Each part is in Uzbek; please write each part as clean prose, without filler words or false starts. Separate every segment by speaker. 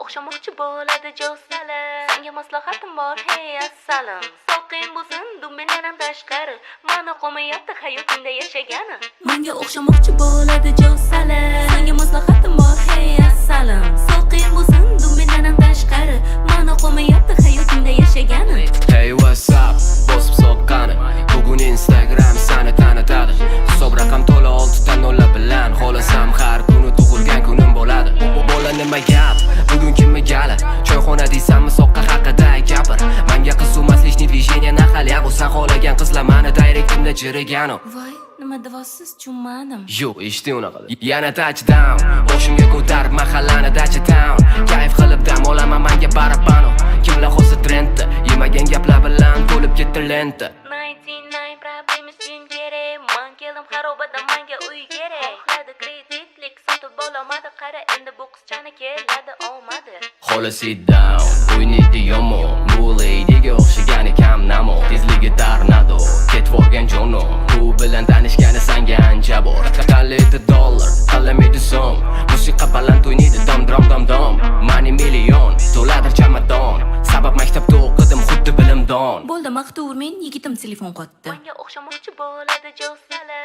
Speaker 1: o'xshamoqchi bo'ladi jo'sali. Senga maslahatim bor, hey assalom. Soqing bo'lsin mendan tashqari, mana qo'mayapti hayotingda yashagani. Menga o'xshamoqchi bo'ladi jo'sali. Senga maslahatim bor, hey assalom. Soqing bo'lsin mendan tashqari, mana qo'mayapti hayotingda yashagani.
Speaker 2: Hey what's up, bosib soqqani. Bugun Instagram seni tanitadi. Hisob raqam to'la 6 ta 0 bilan. Xohlasam har kuni tug'ilgan kunim bo'ladi. Bola nima gap? Bugun kimga gala? Choyxona deysanmi soqqa haqida gapir. Menga qizumas lishni движение na xalyagu. Sen xohlagan qizlar meni directimda jiriganu.
Speaker 1: Voy, nima davosiz chummadim.
Speaker 2: Yo'q, eshitding unaqa. Yana touchdown. Boshimga ko'tarib mahallani dacha town. Kayf qilib dam olaman menga barabano. Kimlar xo'sa trendda, yemagan gaplar bilan to'lib ketdi lenta.
Speaker 1: 99 problems jim kerak. Men keldim xarobada menga uy kerak. Xohladi kreditlik sotib ololmadi, qara endi bu qizchani keladi omadi.
Speaker 2: Xola sit down, o'ynaydi yomon. Bu ladyga o'xshagan kam namo. Tezligi tornado, ketvorgan jono. U bilan tanishgani sanga ancha bor. Tanlaydi dollar, tanlamaydi so'm. Musiqa baland o'ynaydi dom dom dom. Money million, to'ladir chamadon. Sabab maktabda o'qidim xuddi bilimdon.
Speaker 1: Bo'ldi maqtur, men yigitim telefon qotdi. Menga o'xshamoqchi bo'ladi jo'sali.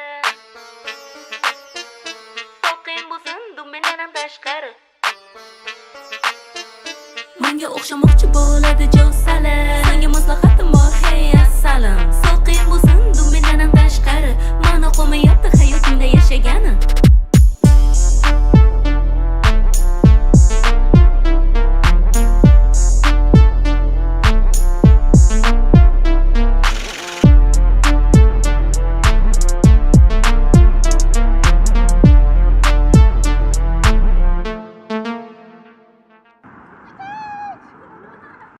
Speaker 1: Soqing bo'lsin mendan tashqari. Menga o'xshamoqchi bo'ladi jo'sali. Senga maslahatim bor, hey assalom.